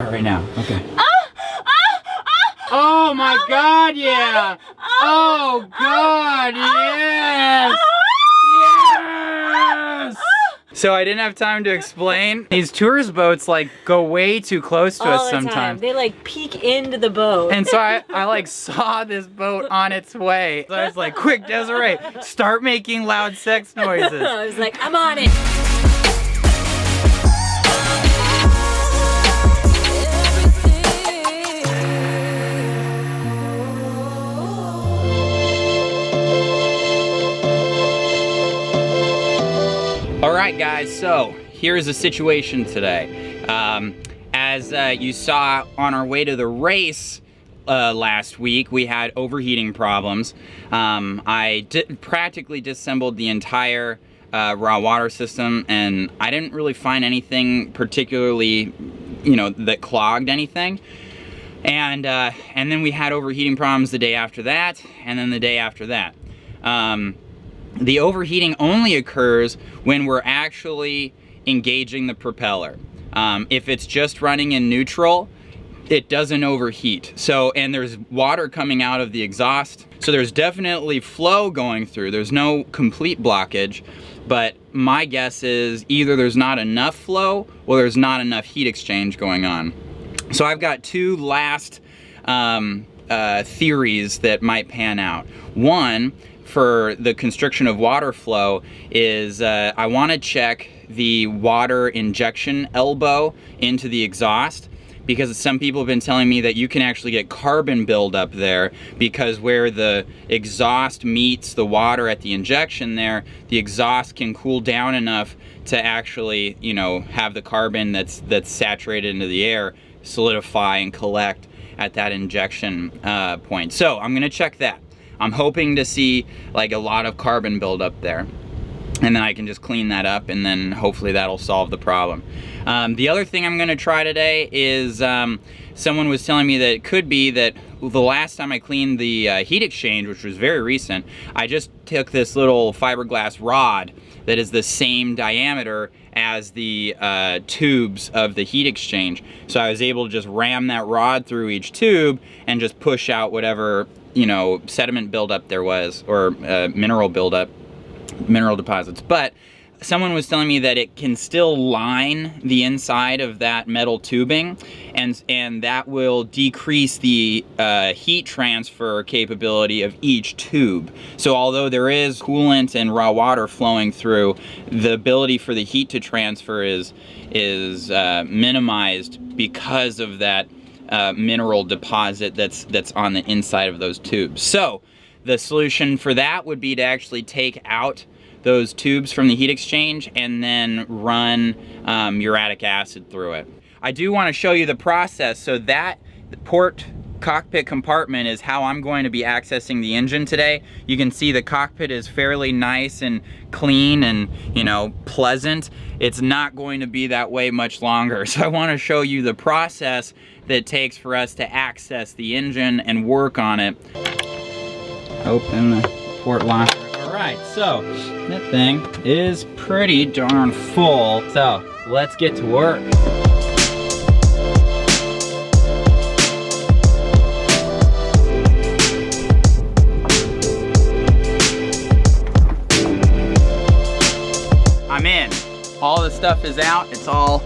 Right now. Okay. Oh my God, yeah! Oh God, yes! Yes! So I didn't have time to explain. These tourist boats like go way too close to us sometimes. They like peek into the boat. And so I like saw this boat on its way. So I was like, quick, Desiree, start making loud sex noises. I was like, I'm on it. All right, guys, so here's the situation today. As you saw on our way to the race last week, we had overheating problems. I practically disassembled the entire raw water system, and I didn't really find anything particularly, that clogged anything. And then we had overheating problems the day after that, and then the day after that. The overheating only occurs when we're actually engaging the propeller. If it's just running in neutral, it doesn't overheat. So, and there's water coming out of the exhaust, so there's definitely flow going through. There's no complete blockage, but my guess is either there's not enough flow or there's not enough heat exchange going on. So I've got two last theories that might pan out. One, for the constriction of water flow, is I want to check the water injection elbow into the exhaust, because some people have been telling me that you can actually get carbon buildup there, because where the exhaust meets the water at the injection there, the exhaust can cool down enough to actually, have the carbon that's saturated into the air solidify and collect at that injection point. So I'm gonna check that. I'm hoping to see like a lot of carbon buildup there, and then I can just clean that up, and then hopefully that'll solve the problem. The other thing I'm gonna try today is, someone was telling me that it could be that the last time I cleaned the heat exchange, which was very recent, I just took this little fiberglass rod that is the same diameter as the tubes of the heat exchange. So I was able to just ram that rod through each tube and just push out whatever sediment buildup there was, or mineral buildup, mineral deposits. But someone was telling me that it can still line the inside of that metal tubing, and that will decrease the heat transfer capability of each tube. So although there is coolant and raw water flowing through, the ability for the heat to transfer is minimized because of that mineral deposit that's on the inside of those tubes. So the solution for that would be to actually take out those tubes from the heat exchange and then run muriatic acid through it. I do want to show you the process. So that port cockpit compartment is how I'm going to be accessing the engine today. You can see the cockpit is fairly nice and clean and pleasant. It's not going to be that way much longer. So I want to show you the process that it takes for us to access the engine and work on it. Open the port locker. All right, so that thing is pretty darn full. So let's get to work. I'm in. All the stuff is out. It's all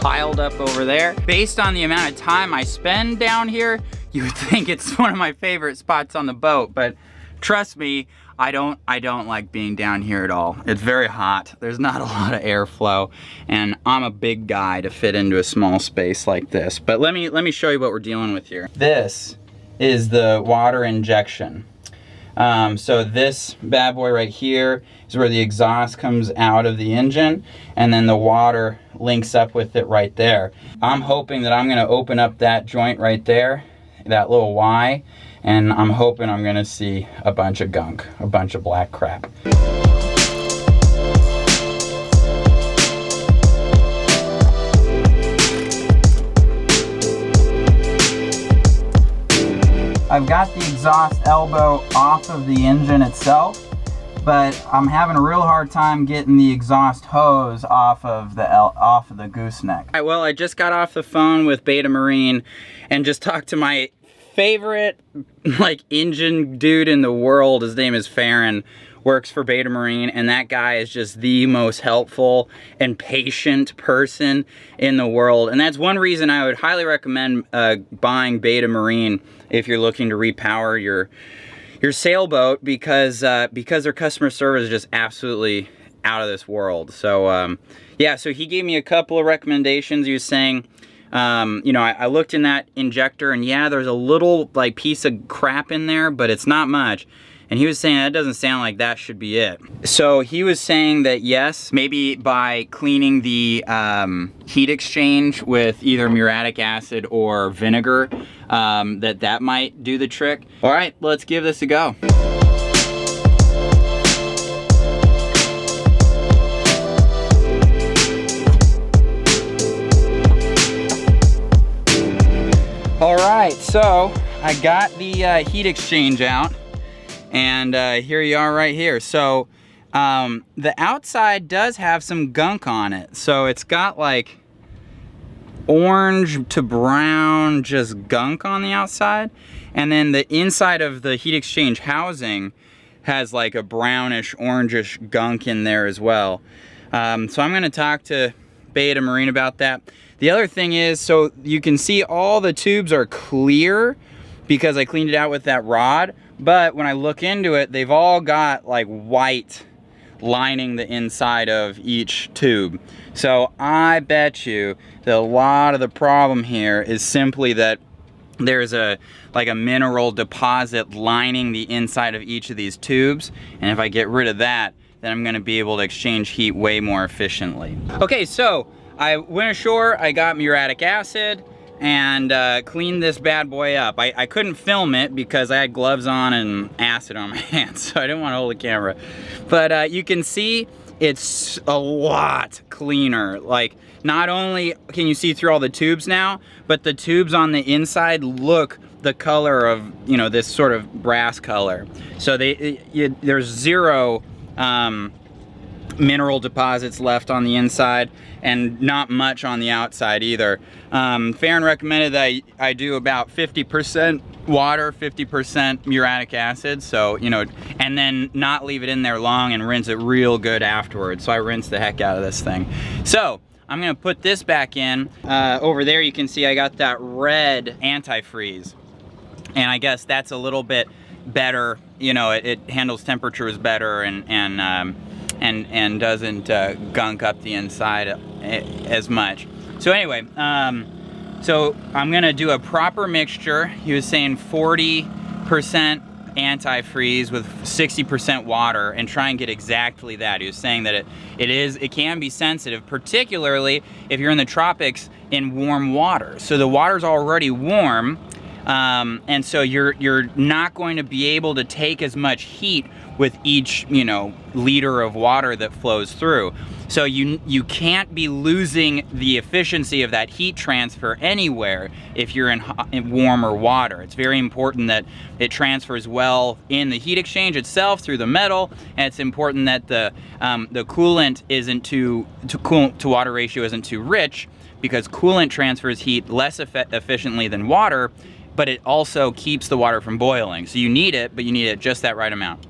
piled up over there. Based on the amount of time I spend down here, you would think it's one of my favorite spots on the boat, but trust me, I don't like being down here at all. It's very hot. There's not a lot of airflow, and I'm a big guy to fit into a small space like this. But let me show you what we're dealing with here. This is the water injection. So this bad boy right here is where the exhaust comes out of the engine, and then the water links up with it right there. I'm hoping that I'm gonna open up that joint right there, that little Y, and I'm hoping I'm gonna see a bunch of gunk, a bunch of black crap. I've got the exhaust elbow off of the engine itself, but I'm having a real hard time getting the exhaust hose off of the gooseneck. All right, well, I just got off the phone with Beta Marine and just talked to my favorite like engine dude in the world. His name is Farron, works for Beta Marine, and that guy is just the most helpful and patient person in the world. And that's one reason I would highly recommend buying Beta Marine if you're looking to repower your sailboat, because their customer service is just absolutely out of this world. So yeah, so he gave me a couple of recommendations. He was saying, you know, I looked in that injector, and yeah, there's a little like piece of crap in there, but it's not much. And he was saying that doesn't sound like that should be it. So he was saying that yes, maybe by cleaning the heat exchange with either muriatic acid or vinegar, that might do the trick. All right, let's give this a go. All right, so I got the heat exchange out. And here you are right here. So the outside does have some gunk on it. So it's got like orange to brown, just gunk on the outside. And then the inside of the heat exchange housing has like a brownish, orangish gunk in there as well. So I'm gonna talk to Beta Marine about that. The other thing is, so you can see all the tubes are clear because I cleaned it out with that rod. But when I look into it, they've all got like white lining the inside of each tube. So I bet you that a lot of the problem here is simply that there's a mineral deposit lining the inside of each of these tubes. And if I get rid of that, then I'm gonna be able to exchange heat way more efficiently. Okay, so I went ashore, I got muriatic acid, and cleaned this bad boy up. I couldn't film it because I had gloves on and acid on my hands, so I didn't want to hold the camera. But you can see it's a lot cleaner. Like, not only can you see through all the tubes now, but the tubes on the inside look the color of, you know, this sort of brass color. So there's zero mineral deposits left on the inside, and not much on the outside either. Farron recommended that I do about 50% water, 50% muriatic acid, so, you know, and then not leave it in there long and rinse it real good afterwards. So I rinsed the heck out of this thing. So I'm gonna put this back in. Over there you can see I got that red antifreeze, and I guess that's a little bit better. You know, it handles temperatures better and doesn't gunk up the inside as much. So anyway, so I'm gonna do a proper mixture. He was saying 40% antifreeze with 60% water, and try and get exactly that. He was saying that it can be sensitive, particularly if you're in the tropics in warm water. So the water's already warm, and so you're not going to be able to take as much heat with each, you know, liter of water that flows through. So you can't be losing the efficiency of that heat transfer anywhere if you're in warmer water. It's very important that it transfers well in the heat exchange itself through the metal, and it's important that the coolant isn't to coolant to water ratio isn't too rich, because coolant transfers heat less efficiently than water, but it also keeps the water from boiling. So you need it, but you need it just that right amount.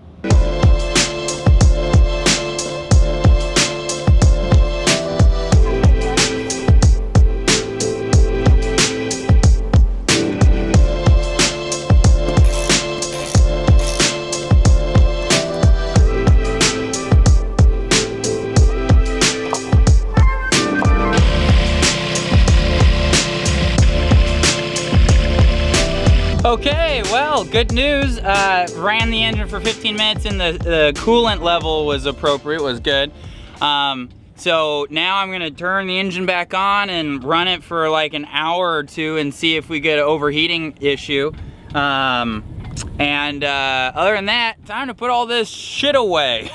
Okay, well, good news. Ran the engine for 15 minutes and the coolant level was appropriate, was good. So now I'm gonna turn the engine back on and run it for like an hour or two and see if we get an overheating issue. Other than that, time to put all this shit away.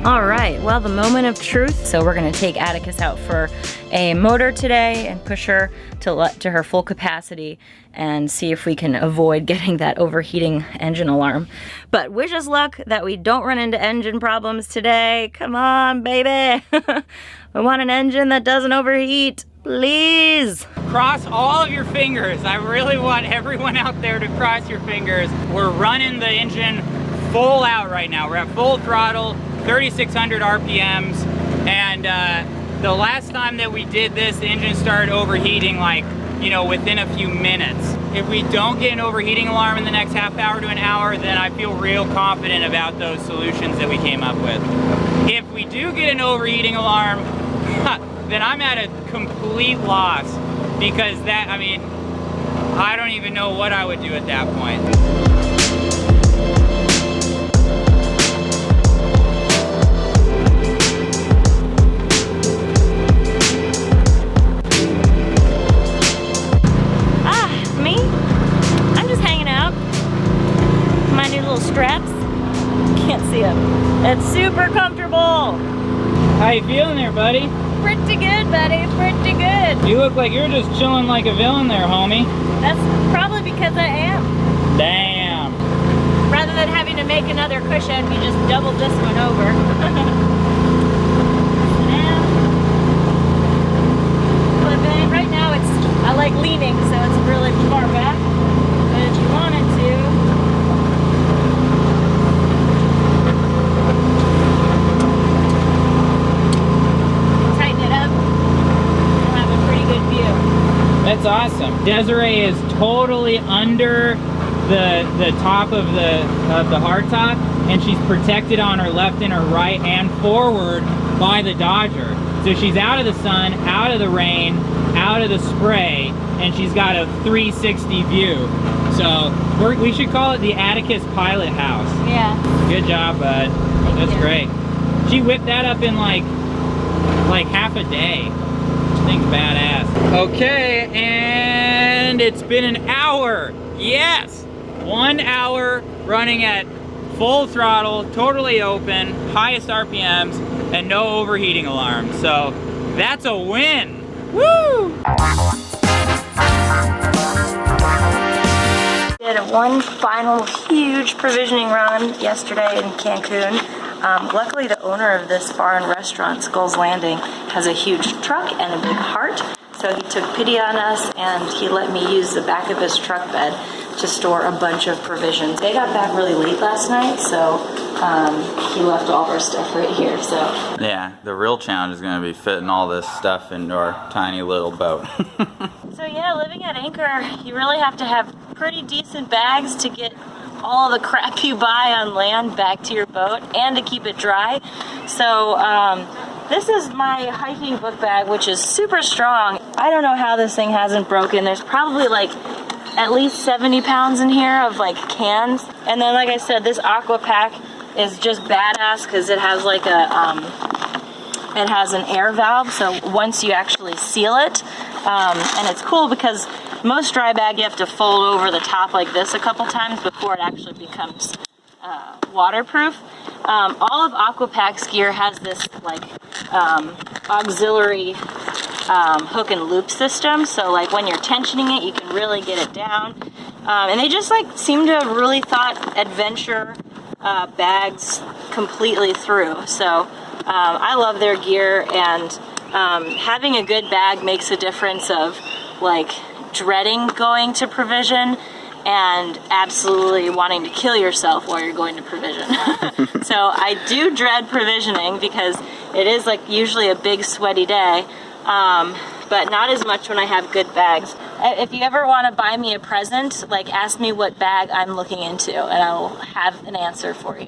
All right, well, the moment of truth. So we're gonna take Atticus out for a motor today and push her to her full capacity and see if we can avoid getting that overheating engine alarm. But wish us luck that we don't run into engine problems today. Come on, baby. We want an engine that doesn't overheat, please. Cross all of your fingers. I really want everyone out there to cross your fingers. We're running the engine full out right now. We're at full throttle, 3,600 RPMs, and the last time that we did this, the engine started overheating like, you know, within a few minutes. If we don't get an overheating alarm in the next half hour to an hour, then I feel real confident about those solutions that we came up with. If we do get an overheating alarm, then I'm at a complete loss, because that, I mean, I don't even know what I would do at that point. Straps. Can't see them. It's super comfortable. How you feeling there, buddy? Pretty good, buddy. Pretty good. You look like you're just chilling like a villain there, homie. That's probably because I am. Damn. Rather than having to make another cushion, we just doubled this one over. But right now I like leaning, so it's really far back. But if you wanted to, that's awesome. Desiree is totally under the top of the hardtop, and she's protected on her left and her right and forward by the Dodger. So she's out of the sun, out of the rain, out of the spray, and she's got a 360 view. So we should call it the Atticus Pilot House. Yeah. Good job, bud. That's great. She whipped that up in like half a day. Thing's badass. Okay, and it's been an hour. Yes! 1 hour running at full throttle, totally open, highest RPMs, and no overheating alarms. So that's a win. Woo! Did one final huge provisioning run yesterday in Cancun. Luckily, the owner of this bar and restaurant, Skulls Landing, has a huge truck and a big heart. So he took pity on us and he let me use the back of his truck bed to store a bunch of provisions. They got back really late last night, so he left all of our stuff right here. So yeah, the real challenge is going to be fitting all this stuff into our tiny little boat. So yeah, living at Anchor, you really have to have pretty decent bags to get all the crap you buy on land back to your boat and to keep it dry. So this is my hiking book bag, which is super strong. I don't know how this thing hasn't broken. There's probably like at least 70 pounds in here of like cans. And then like I said, this aqua pack is just badass because it has like it has an air valve. So once you actually seal it, and it's cool because most dry bag you have to fold over the top like this a couple times before it actually becomes waterproof. All of Aquapac's gear has this like auxiliary hook and loop system, so like when you're tensioning it you can really get it down, and they just like seem to have really thought adventure bags completely through. So I love their gear, and having a good bag makes a difference of like dreading going to provision and absolutely wanting to kill yourself while you're going to provision. So I do dread provisioning because it is like usually a big sweaty day, but not as much when I have good bags. If you ever want to buy me a present, like ask me what bag I'm looking into and I will have an answer for you.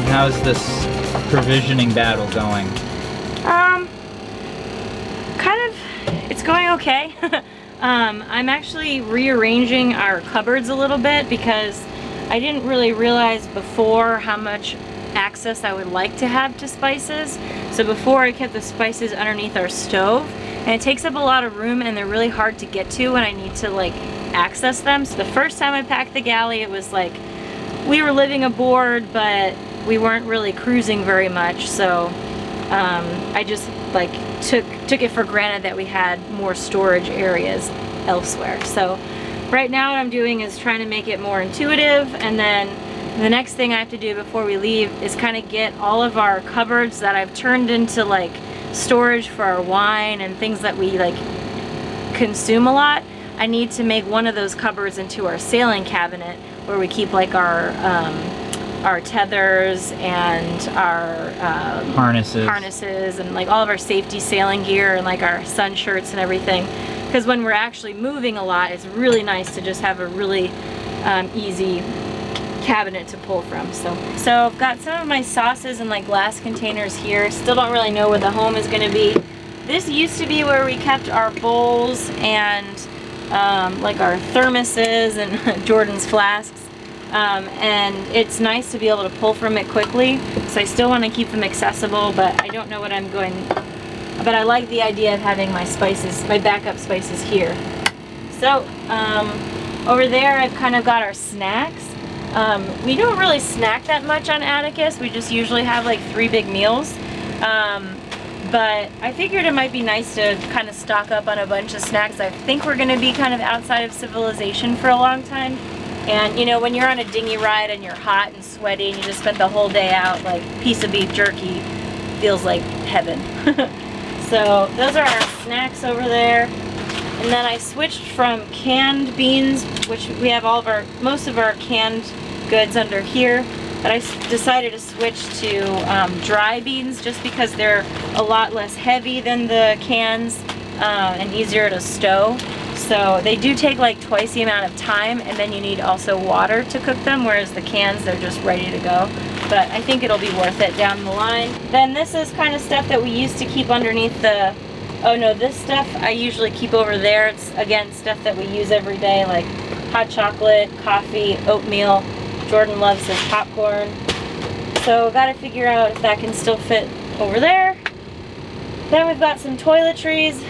How's this provisioning battle going? It's going okay. I'm actually rearranging our cupboards a little bit because I didn't really realize before how much access I would like to have to spices. So before I kept the spices underneath our stove, and it takes up a lot of room and they're really hard to get to when I need to like access them. So the first time I packed the galley, it was like we were living aboard, but we weren't really cruising very much. So I just like took it for granted that we had more storage areas elsewhere. So right now what I'm doing is trying to make it more intuitive, and then the next thing I have to do before we leave is kind of get all of our cupboards that I've turned into like storage for our wine and things that we like consume a lot. I need to make one of those cupboards into our sailing cabinet where we keep like our tethers and our harnesses and like all of our safety sailing gear and like our sun shirts and everything. Because when we're actually moving a lot, it's really nice to just have a really easy cabinet to pull from. So I've got some of my sauces in like glass containers here. Still don't really know where the home is going to be. This used to be where we kept our bowls and like our thermoses and Jordan's flasks. And it's nice to be able to pull from it quickly. So I still want to keep them accessible, but I don't know what I'm going. But I like the idea of having my spices, my backup spices here. So over there I've kind of got our snacks. We don't really snack that much on Atticus. We just usually have like 3 big meals. But I figured it might be nice to kind of stock up on a bunch of snacks. I think we're going to be kind of outside of civilization for a long time. And you know, when you're on a dinghy ride and you're hot and sweaty and you just spent the whole day out, like a piece of beef jerky feels like heaven. So those are our snacks over there. And then I switched from canned beans, which we have most of our canned goods under here, but I decided to switch to dry beans just because they're a lot less heavy than the cans and easier to stow. So they do take like twice the amount of time, and then you need also water to cook them, whereas the cans, they're just ready to go. But I think it'll be worth it down the line. Then this is kind of stuff that we used to keep underneath the, oh no, this stuff I usually keep over there. It's again stuff that we use every day, like hot chocolate, coffee, oatmeal. Jordan loves his popcorn. So gotta figure out if that can still fit over there. Then we've got some toiletries,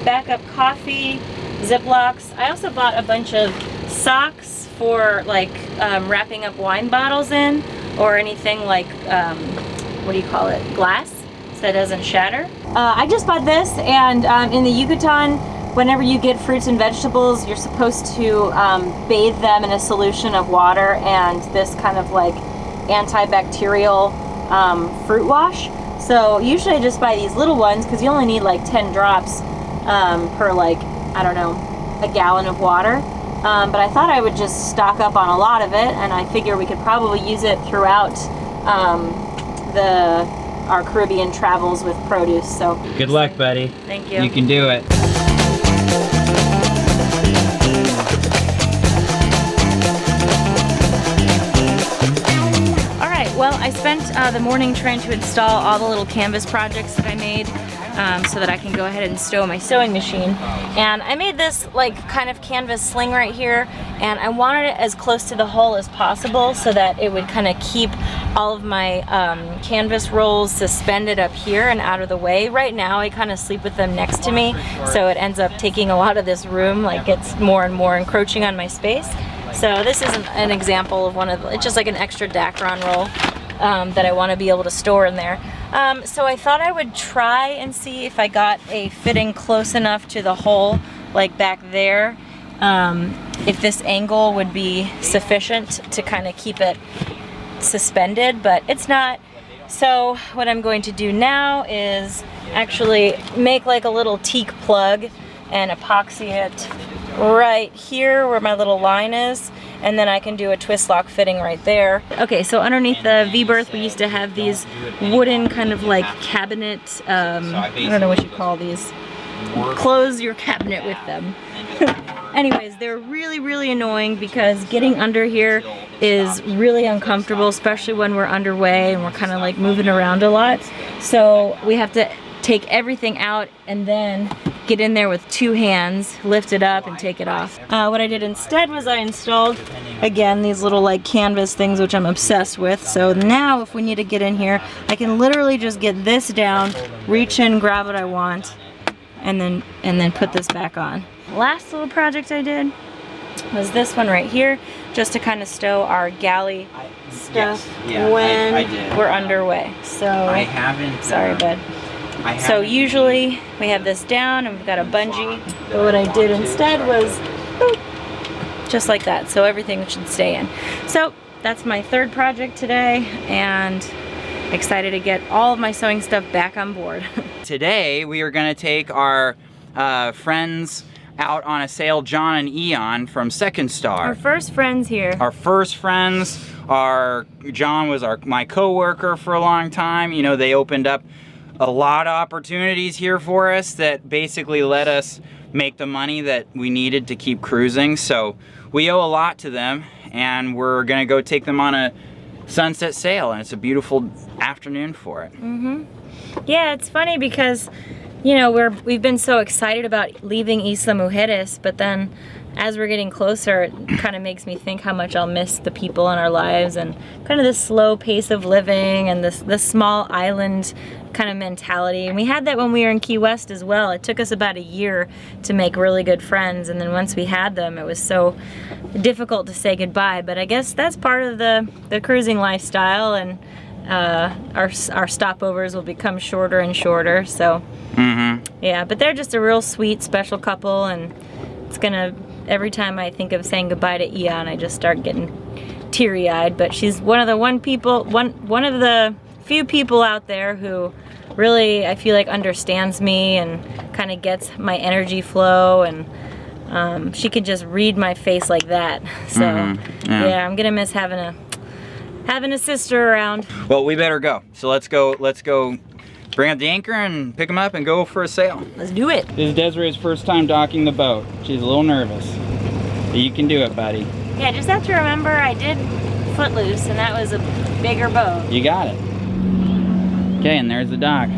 backup coffee, Ziplocs. I also bought a bunch of socks for like wrapping up wine bottles in, or anything like, what do you call it, glass, so it doesn't shatter. I just bought this, and in the Yucatan, whenever you get fruits and vegetables, you're supposed to bathe them in a solution of water and this kind of like antibacterial fruit wash. So usually I just buy these little ones because you only need like 10 drops per like, I don't know, a gallon of water. But I thought I would just stock up on a lot of it, and I figure we could probably use it throughout our Caribbean travels with produce. So good luck, buddy. Thank you. You can do it. All right, well, I spent the morning trying to install all the little canvas projects that I made so that I can go ahead and stow my sewing machine. And I made this like kind of canvas sling right here, and I wanted it as close to the hull as possible so that it would kind of keep all of my canvas rolls suspended up here and out of the way. Right now I kind of sleep with them next to me, so it ends up taking a lot of this room, like it's more and more encroaching on my space. So this is an example of it's just like an extra Dacron roll that I want to be able to store in there. So I thought I would try and see if I got a fitting close enough to the hole, like back there, if this angle would be sufficient to kind of keep it suspended, but it's not. So what I'm going to do now is actually make like a little teak plug and epoxy it right here where my little line is, and then I can do a twist lock fitting right there. Okay, so underneath the V-berth we used to have these wooden kind of like cabinet, I don't know what you call these, close your cabinet with them. Anyways, they're really, really annoying because getting under here is really uncomfortable, especially when we're underway and we're kind of like moving around a lot. So we have to take everything out and then get in there with 2 hands, lift it up, and take it off. What I did instead was I installed, again, these little like canvas things, which I'm obsessed with. So now if we need to get in here, I can literally just get this down, reach in, grab what I want, and then put this back on. Last little project I did was this one right here, just to kind of stow our galley stuff when we're underway. So I haven't. Sorry, bud. So usually we have this down and we've got a bungee, but what I did instead was boop, just like that, so everything should stay in. So that's my 3rd project today, and excited to get all of my sewing stuff back on board. Today we are going to take our friends out on a sail, John and Eon from Second Star. Our first friends here. Our first friends. John was my co-worker for a long time. You know, they opened up a lot of opportunities here for us that basically let us make the money that we needed to keep cruising. So we owe a lot to them, and we're gonna go take them on a sunset sail, and it's a beautiful afternoon for it. Yeah, it's funny because, you know, we've been so excited about leaving Isla Mujeres, but then as we're getting closer, it kind of makes me think how much I'll miss the people in our lives and kind of this slow pace of living and this small island kind of mentality. And we had that when we were in Key West as well. It took us about a year to make really good friends, and then once we had them, it was so difficult to say goodbye. But I guess that's part of the cruising lifestyle, and our stopovers will become shorter and shorter. So yeah, but they're just a real sweet, special couple, and it's gonna, every time I think of saying goodbye to Eon, I just start getting teary-eyed. But she's one of the few people out there who really, I feel like, understands me and kind of gets my energy flow, and she could just read my face like that. So yeah, I'm gonna miss having a sister around. Well, we better go. So let's go bring up the anchor and pick them up and go for a sail. Let's do it. This is Desiree's first time docking the boat. She's a little nervous. But you can do it, buddy. Yeah, just have to remember I did Footloose, and that was a bigger boat. You got it. Okay, and there's the dock.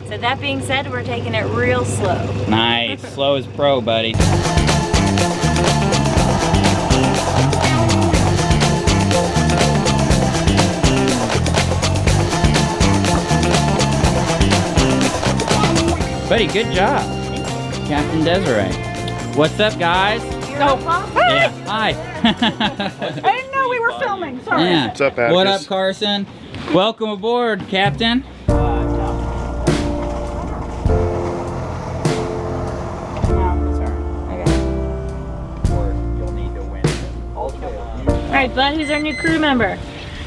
So that being said, we're taking it real slow. Nice. Slow as pro, buddy. Buddy, good job. Captain Desiree. What's up, guys? No. Yeah. Hi. I didn't know we were filming. Sorry. Yeah. What's up, Atticus? What up, Carson? Welcome aboard, Captain. All right, bud, who's our new crew member?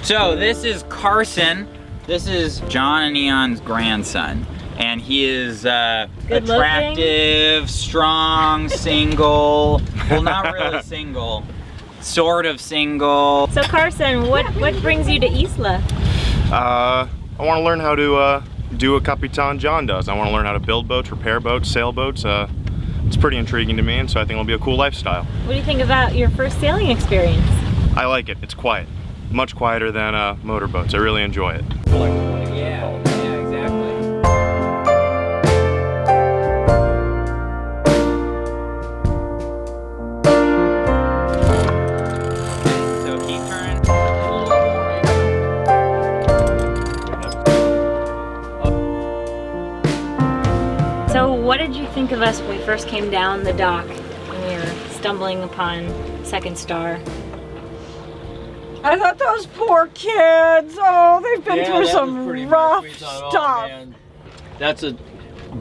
So this is Carson. This is John and Eon's grandson. And he is attractive, strong, single. Well, not really single. Sort of single. So Carson, what brings you to Isla? I want to learn how to do what Capitan John does. I want to learn how to build boats, repair boats, sail boats. It's pretty intriguing to me, and so I think it'll be a cool lifestyle. What do you think about your first sailing experience? I like it. It's quiet. Much quieter than motorboats. I really enjoy it. Yeah, exactly. So keep turning. So what did you think of us when we first came down the dock and we were stumbling upon Second Star? I thought those poor kids, oh, they've been through some rough stuff. Oh, that's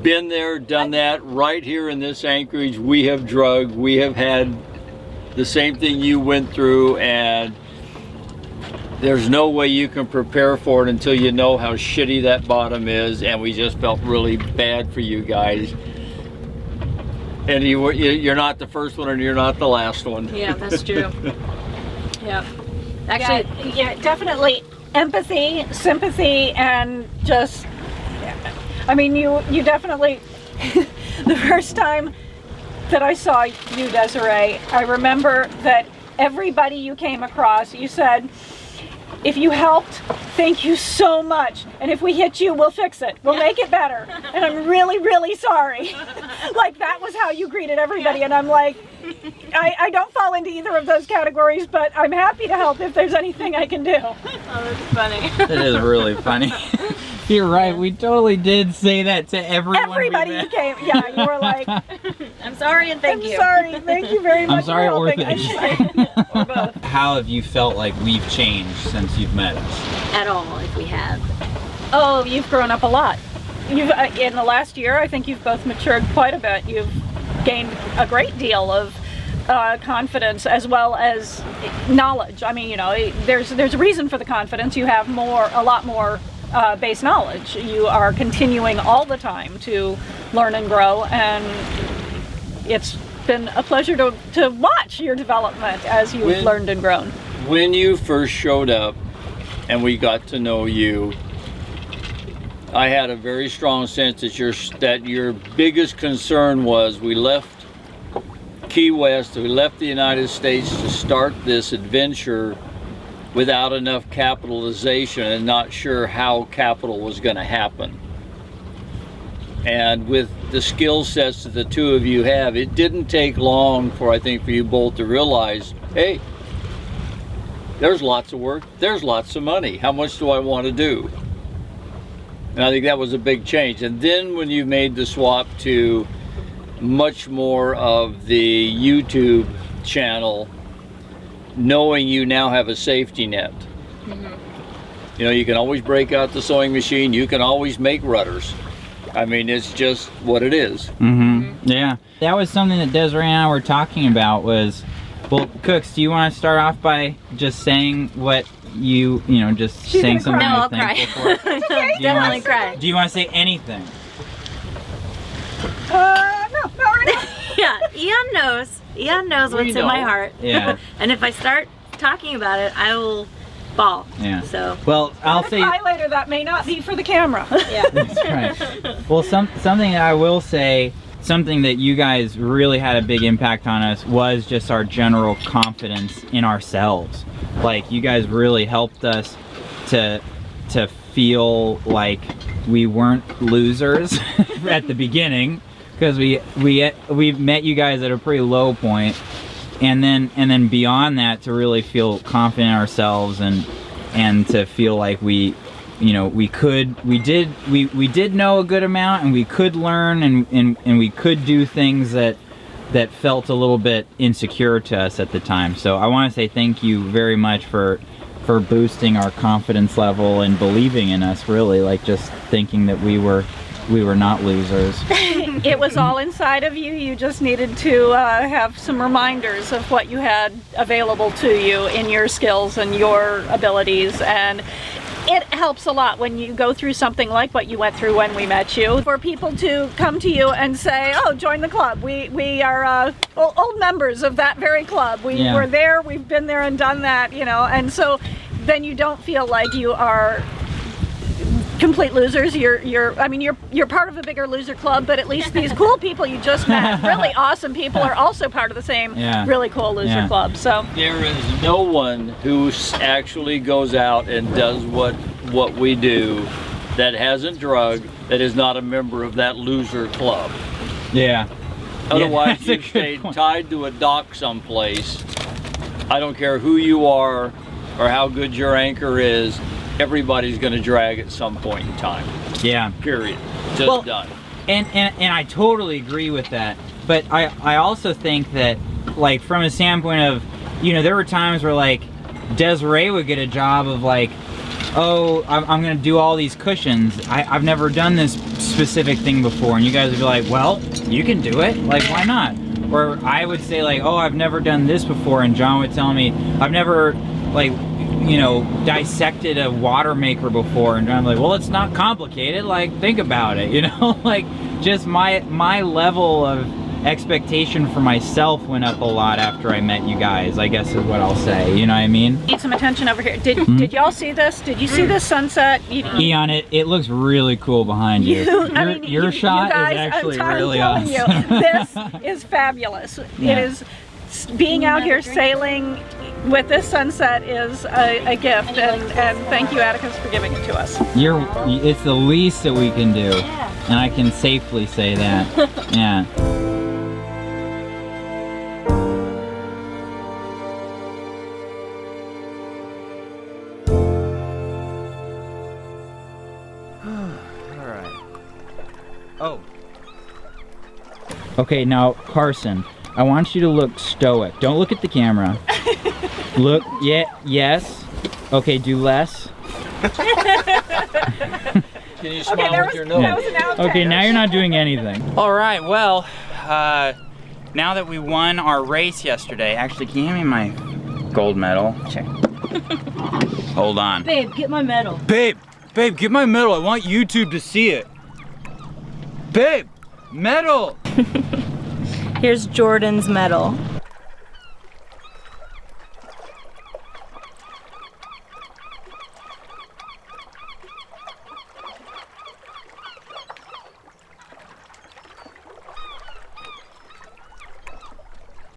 been there, done that, right here in this anchorage. We have drugged, we have had the same thing you went through, and there's no way you can prepare for it until you know how shitty that bottom is, and we just felt really bad for you guys. And you're not the first one and you're not the last one. Yeah, that's true. Yeah. Actually, yeah, definitely empathy, sympathy, and just, I mean, you definitely, the first time that I saw you, Desiree, I remember that everybody you came across, you said, if you helped, thank you so much. And if we hit you, we'll fix it. We'll make it better. And I'm really, really sorry. Like, that was how you greeted everybody. And I'm like, I don't fall into either of those categories, but I'm happy to help if there's anything I can do. Oh, that's funny. That is really funny. You're right. We totally did say that to everyone. Everybody we met. came. Yeah, you were like, I'm sorry and thank you. I'm sorry. Thank you very much. I'm sorry, for or helping. thanks. Or both. How have you felt like we've changed since you've met us? At all, if we have. Oh, you've grown up a lot. You've in the last year, I think you've both matured quite a bit. You've gained a great deal of confidence as well as knowledge. I mean, you know, there's a reason for the confidence. You have a lot more base knowledge. You are continuing all the time to learn and grow, and it's been a pleasure to watch your development as you've learned and grown. When you first showed up and we got to know you, I had a very strong sense that your biggest concern was we left Key West, we left the United States to start this adventure without enough capitalization and not sure how capital was going to happen. And with the skill sets that the two of you have, it didn't take long for you both to realize, hey, there's lots of work, there's lots of money, how much do I want to do? And I think that was a big change. And then when you made the swap to much more of the YouTube channel, knowing you now have a safety net. You know, you can always break out the sewing machine, you can always make rudders. I mean, it's just what it is. Yeah. That was something that Desiree and I were talking about was, well, Cooks, do you want to start off by just saying what just saying something No, I'll you're cry. thankful for? Definitely cry. Do you want to say anything? No, not right now. Yeah, Eon knows what's in my heart. Yeah. And if I start talking about it, I will bawl. Yeah. So. Well, I'll say. Highlighter that may not be for the camera. Yeah. That's right. Well, something that I will say, something that you guys really had a big impact on us was just our general confidence in ourselves. Like, you guys really helped us to feel like we weren't losers at the beginning, because we met you guys at a pretty low point, and then beyond that, to really feel confident in ourselves and to feel like we did know a good amount, and we could learn and we could do things that felt a little bit insecure to us at the time. So I want to say thank you very much for boosting our confidence level and believing in us, really, like just thinking that we were not losers. It was all inside of you. You just needed to have some reminders of what you had available to you in your skills and your abilities, and it helps a lot when you go through something like what you went through when we met you, for people to come to you and say, oh, join the club. We are old members of that very club. We were there, we've been there and done that, and so then you don't feel like you are complete losers. You're part of a bigger loser club, but at least these cool people you just met, really awesome people, are also part of the same really cool loser club. So there is no one who actually goes out and does what we do that hasn't drug, that is not a member of that loser club. Yeah. Otherwise, you stayed tied to a dock someplace. I don't care who you are or how good your anchor is, everybody's going to drag at some point in time. Yeah. Period. Just done. And I totally agree with that. But I also think that, like, from a standpoint of, there were times where, like, Desiree would get a job of, like, oh, I'm going to do all these cushions. I've never done this specific thing before. And you guys would be like, well, you can do it. Like, why not? Or I would say, like, oh, I've never done this before. And John would tell me, I've never, like, dissected a water maker before, and I'm like, well, it's not complicated, like, think about it, like, just my level of expectation for myself went up a lot after I met you guys, I guess is what I'll say, you know what I mean? Need some attention over here. Did y'all see this? Did you see this sunset? Eon, it looks really cool behind you. Your shot you guys, is actually I'm really telling awesome. You, this is fabulous. Yeah. It is being out here sailing with this sunset is a gift, and thank you, Atticus, for giving it to us. It's the least that we can do, and I can safely say that. Yeah. All right. Oh. Okay, now Carson, I want you to look stoic. Don't look at the camera. Look, yeah, yes. Okay, do less. Can you smile with your nose? That was an outtake. Okay, now you're not doing anything. All right, well, now that we won our race yesterday, actually, can you hand me my gold medal? Sure. Hold on. Babe, get my medal. Babe, get my medal. I want YouTube to see it. Babe, medal. Here's Jordan's medal.